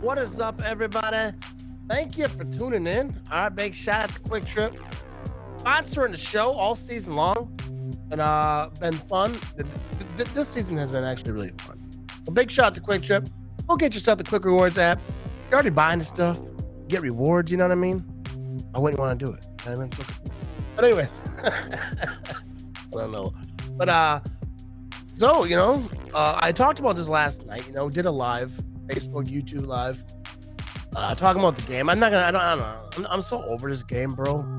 What is up, everybody? Thank you for tuning in. All right, big shout out to Quick Trip, sponsoring the show all season long, and been fun. This season has been actually really fun. A big shout out to Quick Trip. Go get yourself the Quick Rewards app. You're already buying the stuff, get rewards. You know what I mean? I wouldn't want to do it. You know what I mean? But anyways, I don't know. But so I talked about this last night. Did a live Facebook, YouTube live. Talking about the game. I'm not gonna. I don't know. I'm so over this game, bro.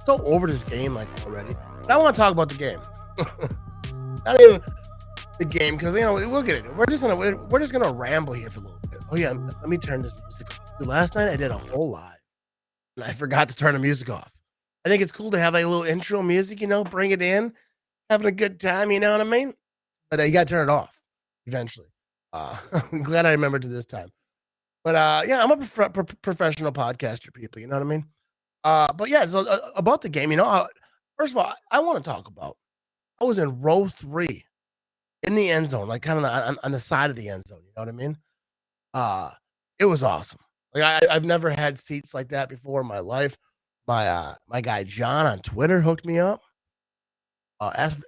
So over this game, like already. But I want to talk about the game. Not even the game, because we'll get it. We're just gonna ramble here for a little bit. Oh yeah, let me turn this music off. Dude, last night I did a whole live, and I forgot to turn the music off. I think it's cool to have like a little intro music. Bring it in, having a good time. You know what I mean? But you got to turn it off eventually. I'm glad I remembered to this time. But yeah, I'm a professional podcaster, people. You know what I mean? But yeah, so about the game, first of all, I want to talk about. I was in row 3 in the end zone, like kind of on the side of the end zone. You know what I mean? Uh, it was awesome. Like I've never had seats like that before in my life. My guy John on Twitter hooked me up.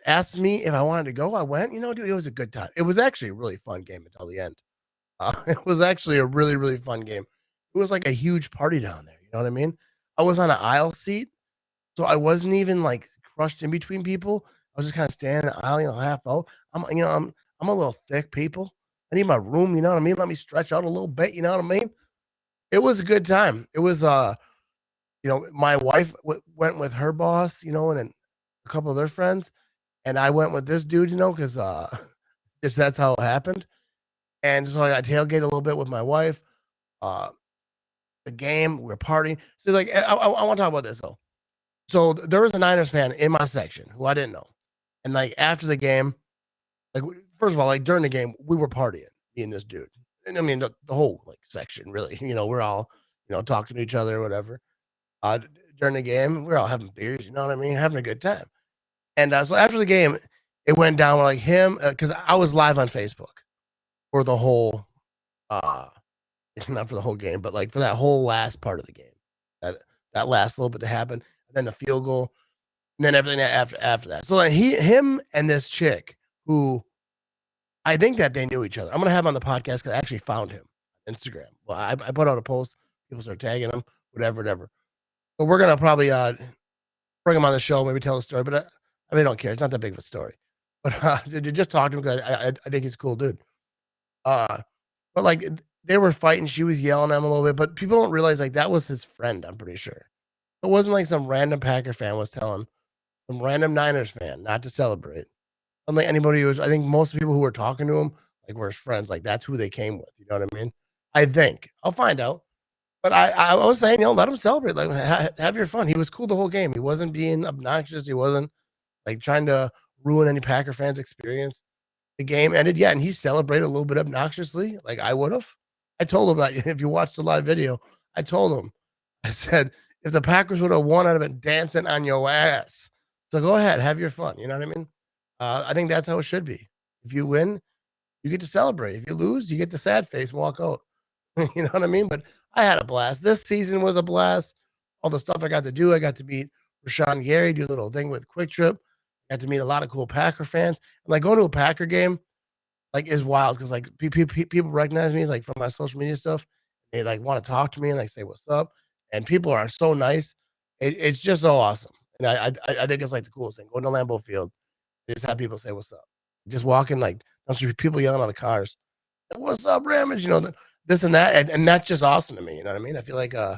Asked me if I wanted to go. I went. Dude, it was a good time. It was actually a really fun game until the end. It was actually a really, really fun game. It was like a huge party down there. You know what I mean? I was on an aisle seat, so I wasn't even like crushed in between people. I was just kind of standing in the aisle, half out. I'm a little thick, people. I need my room. You know what I mean? Let me stretch out a little bit. You know what I mean? It was a good time. It was my wife went with her boss, and then a couple of their friends, and I went with this dude, because just that's how it happened. And so I got tailgate a little bit with my wife. Uh, the game, we're partying. So like, I want to talk about this though. So there was a Niners fan in my section who I didn't know, and like after the game, like first of all, like during the game, we were partying, me and this dude, and I mean the whole like section really. We're all talking to each other or whatever. During the game, we're all having beers. You know what I mean? Having a good time. And so after the game, it went down like him because I was live on Facebook for the whole uh not for the whole game, but like for that whole last part of the game. That last little bit that happened, and then the field goal, and then everything after that. So like him and this chick who I think that they knew each other. I'm gonna have him on the podcast because I actually found him on Instagram. Well, I put out a post, people start tagging him, whatever. But we're gonna probably bring him on the show, maybe tell a story, but I don't care. It's not that big of a story. But just talk to him because I think he's a cool dude. But like they were fighting, she was yelling at him a little bit, but people don't realize like that was his friend, I'm pretty sure. It wasn't like some random Packer fan was telling some random Niners fan not to celebrate. Unlike anybody who was, I think most people who were talking to him like were his friends, like that's who they came with. You know what I mean? I think I'll find out. But I was saying, let him celebrate, like have your fun. He was cool the whole game. He wasn't being obnoxious. He wasn't like trying to ruin any Packer fans' experience. The game ended, yeah, and he celebrated a little bit obnoxiously, like I would have. I told him that if you watch the live video, I told him, I said, if the Packers would have won, I'd have been dancing on your ass. So go ahead, have your fun. You know what I mean? I think that's how it should be. If you win, you get to celebrate. If you lose, you get the sad face and walk out. You know what I mean? But I had a blast. This season was a blast. All the stuff I got to do. I got to meet Rashawn Gary, do a little thing with Quick Trip. Got to meet a lot of cool Packer fans. And like going to a Packer game, like is wild because like people recognize me like from my social media stuff. They like want to talk to me and like say what's up. And people are so nice. It's just so awesome. And I think it's like the coolest thing. Going to Lambeau Field, just have people say what's up. Just walking like don't see people yelling out of cars. What's up, Ramage? This and that, and that's just awesome to me. You know what I mean? I feel like go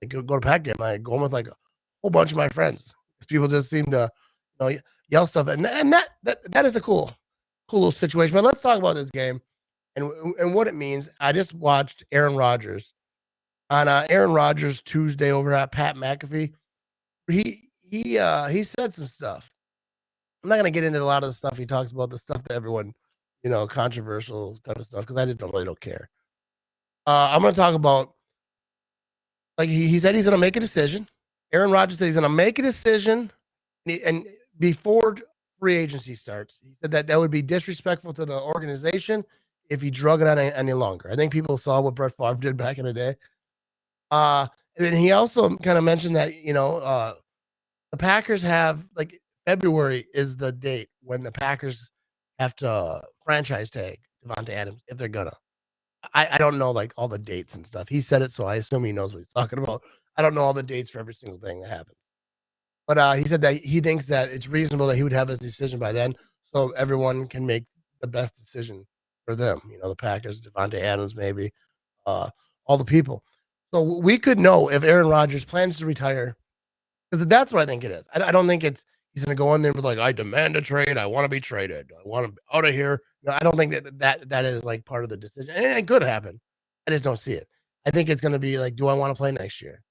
to Pack game. I go with like a whole bunch of my friends. People just seem to yell stuff, and that is a cool little situation. But let's talk about this game and what it means. I just watched Aaron Rodgers on Aaron Rodgers Tuesday over at Pat McAfee. He said some stuff. I'm not gonna get into a lot of the stuff he talks about, the stuff that everyone, controversial type of stuff, because I just don't care. I'm gonna talk about like he said he's gonna make a decision. Aaron Rodgers said he's gonna make a decision, and before free agency starts, he said that would be disrespectful to the organization if he drug it on any longer. I think people saw what Brett Favre did back in the day. And then he also kind of mentioned that, the Packers have like February is the date when the Packers have to franchise tag Devontae Adams if they're gonna. I don't know like all the dates and stuff. He said it, so I assume he knows what he's talking about. I don't know all the dates for every single thing that happens. But he said that he thinks that it's reasonable that he would have his decision by then, so everyone can make the best decision for them. The Packers, Devontae Adams, maybe uh, all the people. So we could know if Aaron Rodgers plans to retire, because that's what I think it is. I don't think it's he's going to go in there with like, I demand a trade. I want to be traded. I want to out of here. No, I don't think that is like part of the decision. And it could happen. I just don't see it. I think it's going to be like, do I want to play next year?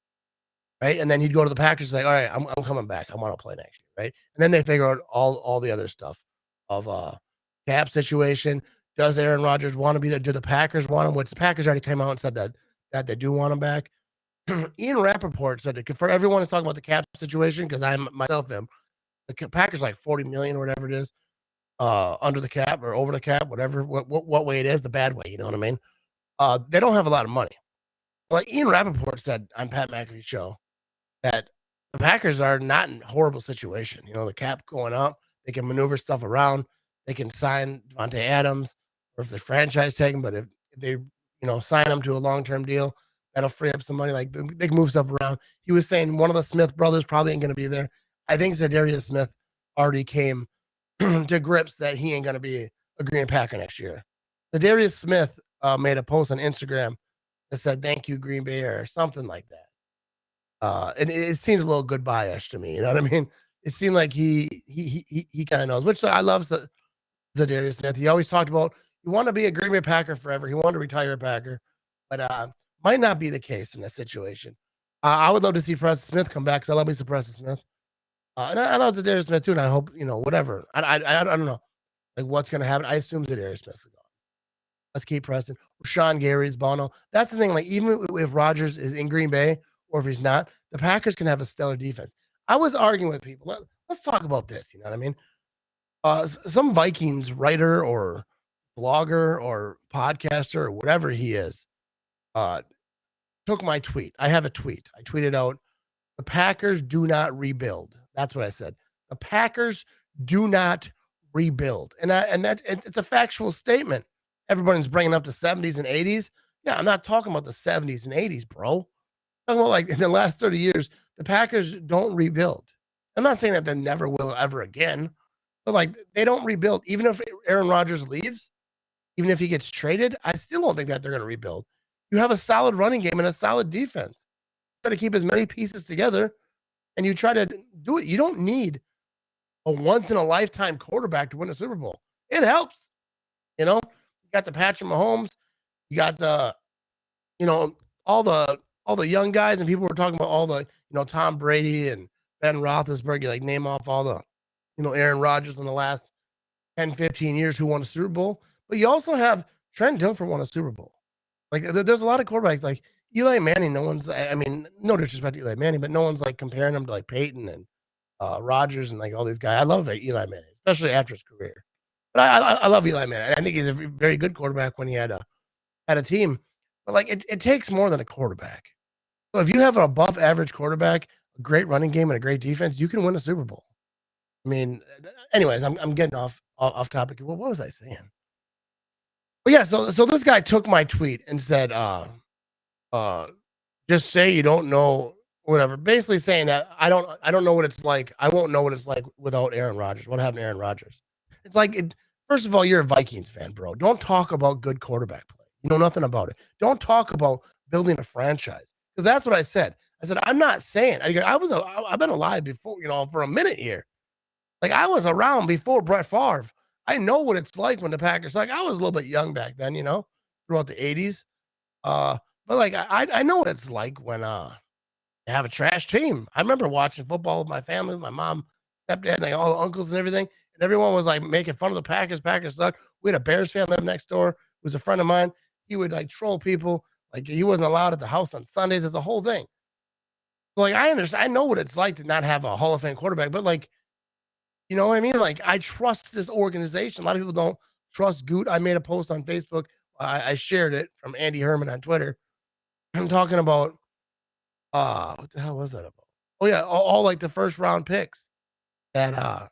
Right. And then he'd go to the Packers like, all right, I'm coming back. I want to play next year. Right. And then they figure out all the other stuff of cap situation. Does Aaron Rodgers want to be there? Do the Packers want him? Which the Packers already came out and said that they do want him back. Ian Rappaport said that for everyone to talk about the cap situation, because I myself am, the Packers like 40 million or whatever it is, under the cap or over the cap, whatever, what way it is, the bad way, you know what I mean? They don't have a lot of money. Like Ian Rappaport said on Pat McAfee's show that the Packers are not in a horrible situation. The cap going up, they can maneuver stuff around, they can sign Devontae Adams, or if they're franchise tagging, but if they sign him to a long-term deal, that'll free up some money. Like they can move stuff around. He was saying one of the Smith brothers probably ain't going to be there. I think Zadarius Smith already came to grips that he ain't going to be a Green Packer next year. Zadarius Smith made a post on Instagram that said, "Thank you, Green Bay," or something like that. And it seems a little goodbye-ish to me. You know what I mean? It seemed like he kind of knows, which I love Zadarius Smith. He always talked about he wanted to be a Green Bay Packer forever. He wanted to retire a Packer, but might not be the case in this situation. I would love to see Preston Smith come back because I love me some Preston Smith. And I love Zadarius Smith too, and I hope whatever. I don't know like what's gonna happen. I assume Zadarius Smith is gone. Let's keep Preston. Sean Gary's Bono. That's the thing. Like even if Rodgers is in Green Bay or if he's not, the Packers can have a stellar defense. I was arguing with people. Let's talk about this. You know what I mean? Some Vikings writer or blogger or podcaster or whatever he is, took my tweet. I have a tweet. I tweeted out, the Packers do not rebuild. That's what I said. The Packers do not rebuild. And it's a factual statement. Everybody's bringing up the 70s and 80s. Yeah, I'm not talking about the 70s and 80s, bro. I'm talking about like in the last 30 years, the Packers don't rebuild. I'm not saying that they never will ever again, but like they don't rebuild. Even if Aaron Rodgers leaves, even if he gets traded, I still don't think that they're going to rebuild. You have a solid running game and a solid defense. Try to keep as many pieces together, and you try to do it. You don't need a once in a lifetime quarterback to win a Super Bowl. It helps, you got the Patrick Mahomes, you got the, all the young guys, and people were talking about all the, Tom Brady and Ben Roethlisberger. You like name off all the, Aaron Rodgers in the last 10, 15 years who won a Super Bowl. But you also have Trent Dilfer won a Super Bowl. Like there's a lot of quarterbacks like Eli Manning. No one's, I mean, no disrespect to Eli Manning, but no one's like comparing him to like Peyton and Rodgers and like all these guys. I love Eli Manning, especially after his career. But I love Eli Manning. I think he's a very good quarterback when he had a team. But like it takes more than a quarterback. So if you have an above average quarterback, a great running game, and a great defense, you can win a Super Bowl. I mean, anyways, I'm getting off topic. What was I saying? But yeah, so this guy took my tweet and said, just say you don't know, whatever. Basically saying that I don't know what it's like. I won't know what it's like without Aaron Rodgers. What happened to Aaron Rodgers? It's like, first of all, you're a Vikings fan, bro. Don't talk about good quarterback play. You know nothing about it. Don't talk about building a franchise, because that's what I said. I said I'm not saying. I've been alive before, for a minute here. Like I was around before Brett Favre. I know what it's like when the Packers, like I was a little bit young back then, throughout the 80s. But like I know what it's like when you have a trash team. I remember watching football with my family, with my mom, stepdad, and like, all the uncles and everything. And everyone was like making fun of the Packers. Packers suck. We had a Bears fan live next door who was a friend of mine. He would like troll people. Like he wasn't allowed at the house on Sundays. It's a whole thing. So like I understand. I know what it's like to not have a Hall of Fame quarterback, but like, you know what I mean? Like, I trust this organization. A lot of people don't trust Goot. I made a post on Facebook. I shared it from Andy Herman on Twitter. I'm talking about what the hell was that about? Oh yeah, all like the first round picks that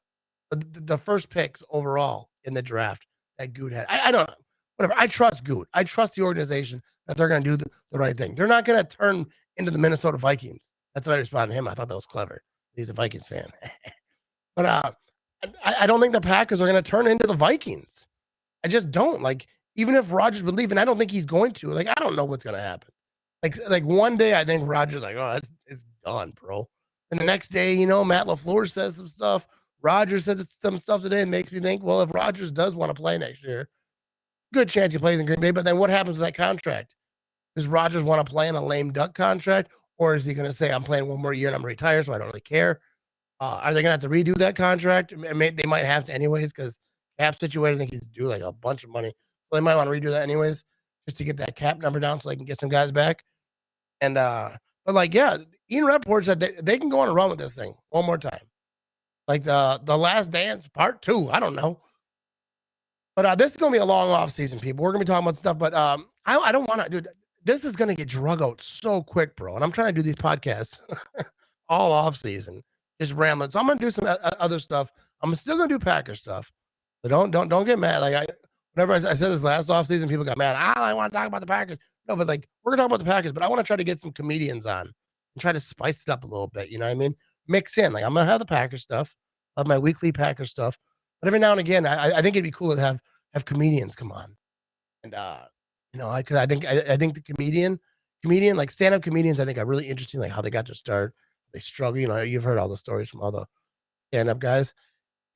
the first picks overall in the draft that Goot had. I don't know. Whatever. I trust Goot. I trust the organization that they're going to do the right thing. They're not going to turn into the Minnesota Vikings. That's what I responded to him. I thought that was clever. He's a Vikings fan. But I don't think the Packers are going to turn into the Vikings. I just don't. Like, even if Rodgers would leave, and I don't think he's going to, like, I don't know what's going to happen. Like one day I think Rodgers like, oh, it's done, bro. And the next day, Matt LaFleur says some stuff. Rodgers said some stuff today and makes me think, well, if Rodgers does want to play next year, good chance he plays in Green Bay. But then what happens with that contract? Does Rodgers want to play in a lame duck contract? Or is he going to say, I'm playing one more year and I'm retired, so I don't really care? Are they going to have to redo that contract? They might have to anyways because cap situation, I think he's due like a bunch of money. So they might want to redo that anyways just to get that cap number down so they can get some guys back. And but like, yeah, Ian Rappaport said they can go on a run with this thing one more time. Like the Last Dance Part 2. I don't know. But this is gonna be a long off season, people. We're gonna be talking about stuff, but I don't want to, dude. This is gonna get drug out so quick, bro. And I'm trying to do these podcasts all off season, just rambling. So I'm gonna do some other stuff. I'm still gonna do Packer stuff. So don't get mad. Like whenever I said this last off season, people got mad. I want to talk about the Packers. No, but like we're gonna talk about the Packers, but I want to try to get some comedians on and try to spice it up a little bit. You know what I mean? Mix in. Like I'm gonna have the Packer stuff, have my weekly Packer stuff, but every now and again, I think it'd be cool to have comedians come on. And I think the comedian like stand up comedians, I think are really interesting. Like how they got to start, they struggle. You've heard all the stories from all the stand up guys,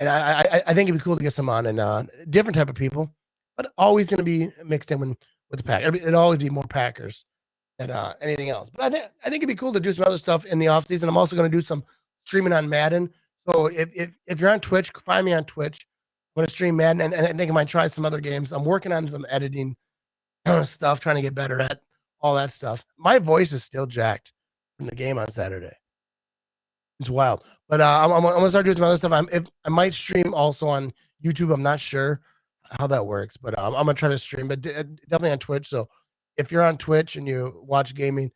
and I think it'd be cool to get some on and different type of people, but always going to be mixed in with the pack. It'd always be more Packers than anything else. But I think it'd be cool to do some other stuff in the off season. I'm also going to do some streaming on Madden. So if you're on Twitch, find me on Twitch. I'm going to stream Madden, and I think I might try some other games. I'm working on some editing stuff, trying to get better at all that stuff. My voice is still jacked from the game on Saturday. It's wild. But I'm going to start doing some other stuff. I might stream also on YouTube. I'm not sure how that works, but I'm going to try to stream, but definitely on Twitch. So if you're on Twitch and you watch gaming,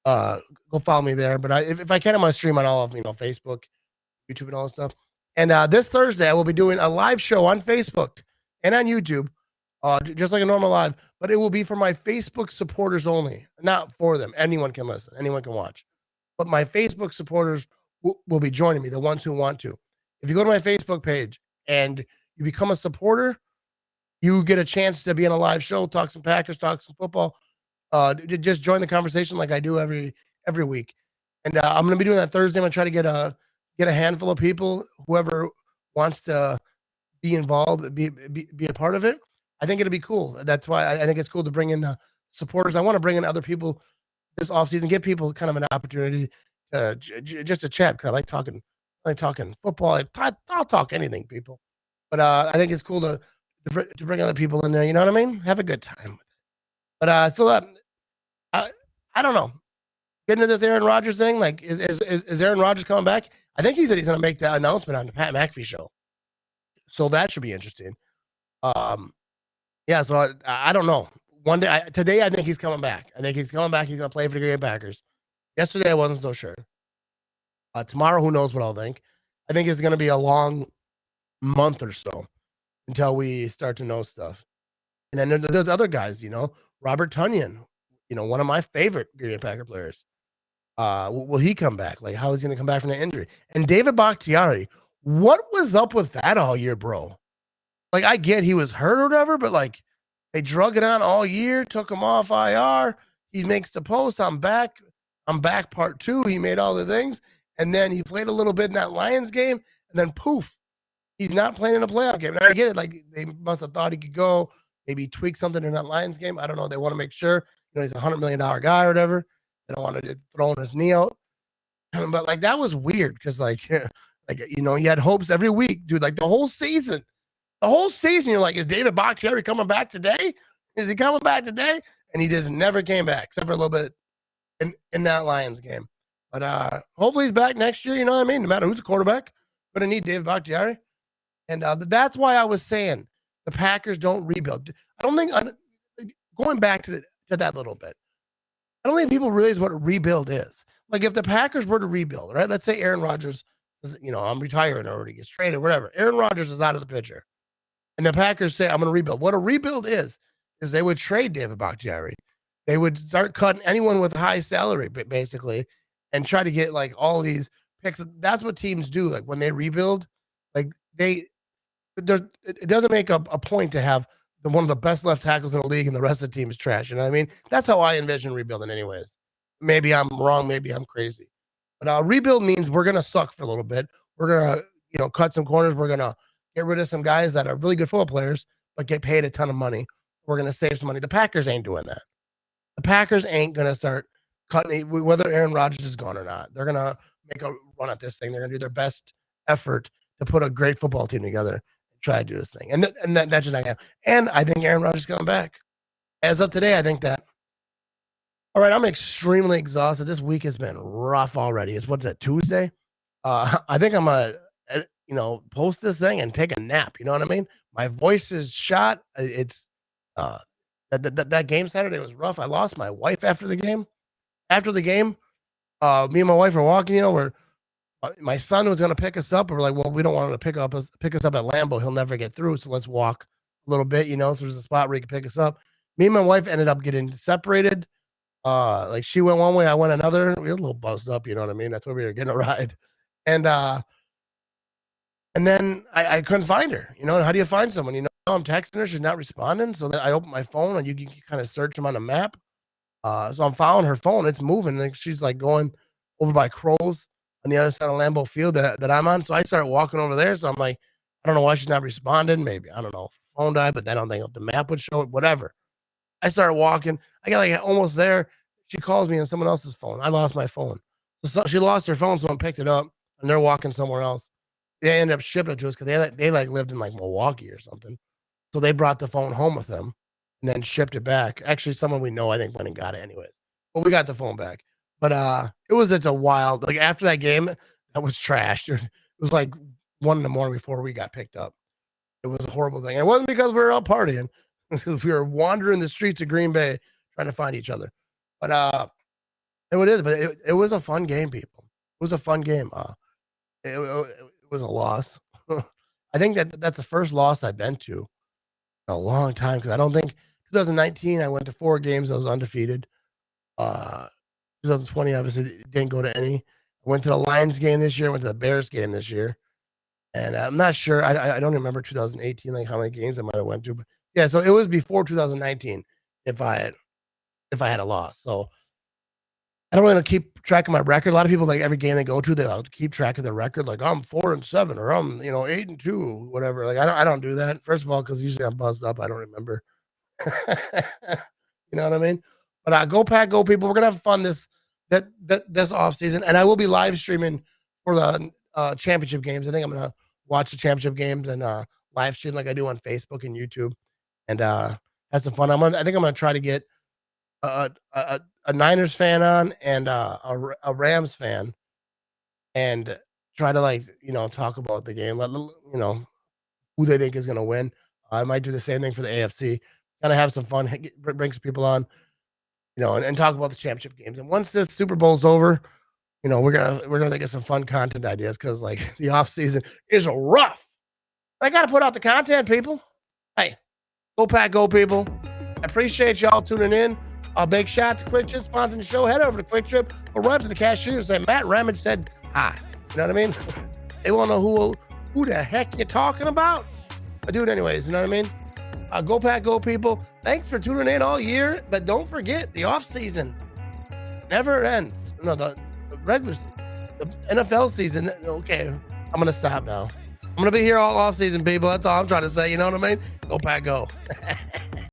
go follow me there. But if I can, I'm going to stream on all of, Facebook, YouTube, and all that stuff. And this Thursday, I will be doing a live show on Facebook and on YouTube, just like a normal live, but it will be for my Facebook supporters only, not for them. Anyone can listen. Anyone can watch. But my Facebook supporters will be joining me, the ones who want to. If you go to my Facebook page and you become a supporter, you get a chance to be in a live show, talk some Packers, talk some football. Just join the conversation like I do every week. And I'm going to be doing that Thursday. I'm going to try to get a handful of people, whoever wants to be involved, be a part of it. I think it'll be cool. That's why I think it's cool to bring in supporters. I want to bring in other people this offseason, give people kind of an opportunity just to chat, because I like talking football. I'll talk anything, people. But I think it's cool to bring other people in there. You know what I mean? Have a good time. But I don't know. Getting into this Aaron Rodgers thing, like is Aaron Rodgers coming back? I think he said he's going to make that announcement on the Pat McAfee show. So that should be interesting. Yeah. So I don't know. One day, today, I think he's coming back. I think he's coming back. He's going to play for the Green Bay Packers. Yesterday, I wasn't so sure. Tomorrow, who knows what I'll think. I think it's going to be a long month or so until we start to know stuff. And then there's other guys, Robert Tonyan, one of my favorite Green Bay Packer players. Will he come back? Like, how is he going to come back from the injury? And David Bakhtiari, what was up with that all year, bro? Like, I get he was hurt or whatever, but like, they drug it on all year, took him off IR. He makes the post. I'm back part 2. He made all the things. And then he played a little bit in that Lions game. And then poof, he's not playing in a playoff game. And I get it. Like, they must have thought he could go, maybe tweak something in that Lions game. I don't know. They want to make sure, he's a $100 million guy or whatever. They don't want to throw his knee out. But like, that was weird because he had hopes every week, dude, like the whole season. The whole season, you're like, is David Bakhtiari coming back today? Is he coming back today? And he just never came back, except for a little bit in that Lions game. But hopefully he's back next year, you know what I mean? No matter who's the quarterback, going to need David Bakhtiari. And that's why I was saying, the Packers don't rebuild. I don't think going back to that little bit. I don't think people realize what a rebuild is. Like if the Packers were to rebuild, right? Let's say Aaron Rodgers says, I'm retiring or he gets traded, whatever. Aaron Rodgers is out of the picture. And the Packers say, I'm going to rebuild. What a rebuild is they would trade David Bakhtiari. They would start cutting anyone with a high salary, basically, and try to get like all these picks. That's what teams do. Like when they rebuild, like it doesn't make a point to have one of the best left tackles in the league and the rest of the team is trash. You know what I mean? That's how I envision rebuilding anyways. Maybe I'm wrong. Maybe I'm crazy. But rebuild means we're going to suck for a little bit. We're going to, cut some corners. We're going to get rid of some guys that are really good football players, but get paid a ton of money. We're going to save some money. The Packers ain't doing that. The Packers ain't going to start cutting, whether Aaron Rodgers is gone or not. They're going to make a run at this thing. They're going to do their best effort to put a great football team together and try to do this thing. And that's just not going to happen. And I think Aaron Rodgers is coming back. As of today, I think that. All right, I'm extremely exhausted. This week has been rough already. What's it, Tuesday? I think I'm going to, post this thing and take a nap. You know what I mean? My voice is shot. It's that game Saturday was rough. I lost my wife after the game. After the game, me and my wife were walking. My son was going to pick us up. We're like, well, we don't want him to pick us up at Lambeau. He'll never get through. So let's walk a little bit. So there's a spot where he can pick us up. Me and my wife ended up getting separated. Like she went one way, I went another. We were a little buzzed up. You know what I mean? That's where we were getting a ride. And then I couldn't find her. How do you find someone? I'm texting her, she's not responding. So then I open my phone and you can kind of search them on the map. So I'm following her phone. It's moving. Like she's like going over by Crows on the other side of Lambeau Field that I'm on. So I start walking over there. So I'm like, I don't know why she's not responding. Maybe, I don't know, if her phone died, but I don't think if the map would show it, whatever. I started walking. I got like almost there. She calls me on someone else's phone. I lost my phone. So she lost her phone. Someone picked it up and they're walking somewhere else. They ended up shipping it to us because they lived in like Milwaukee or something. So they brought the phone home with them and then shipped it back. Actually, someone we know, I think, went and got it anyways. But we got the phone back. But it's a wild, like after that game, that was trashed. It was like 1 a.m. before we got picked up. It was a horrible thing. It wasn't because we were out partying. We were wandering the streets of Green Bay trying to find each other. But it was a fun game, people. It was a fun game. It was a loss. I think that's the first loss I've been to in a long time because I don't think 2019 I went to 4 games. I was undefeated. 2020 obviously didn't go to any. I went to the Lions game this year. Went to the Bears game this year, and I'm not sure. I don't remember 2018 like how many games I might have went to. But yeah, so it was before 2019 if I had a loss. So I don't really keep track of my record. A lot of people, like every game they go to, they'll keep track of their record. Like I'm 4-7 or I'm 8-2, whatever. Like I don't do that. First of all, because usually I'm buzzed up. I don't remember. You know what I mean? But go Pack, go people. We're gonna have fun this off season, and I will be live streaming for the championship games. I think I'm gonna watch the championship games and live stream like I do on Facebook and YouTube, and have some fun. I think I'm gonna try to get a Niners fan on and a Rams fan, and try to talk about the game. Let who they think is gonna win. I might do the same thing for the AFC. Kind of have some fun, bring some people on, and talk about the championship games. And once this Super Bowl's over, we're gonna think of some fun content ideas because like the off season is rough. I gotta put out the content, people. Hey, go Pack, go people. I appreciate y'all tuning in. A big shout out to Quick Trip sponsoring the show. Head over to Quick Trip or right up to the cashier and say Matt Ramage said hi. You know what I mean? They won't know who the heck you're talking about. I do it anyways. You know what I mean? Go Pack, go people. Thanks for tuning in all year. But don't forget, the off season never ends. No, the regular season, the NFL season. Okay, I'm going to stop now. I'm going to be here all off season, people. That's all I'm trying to say. You know what I mean? Go Pack, go.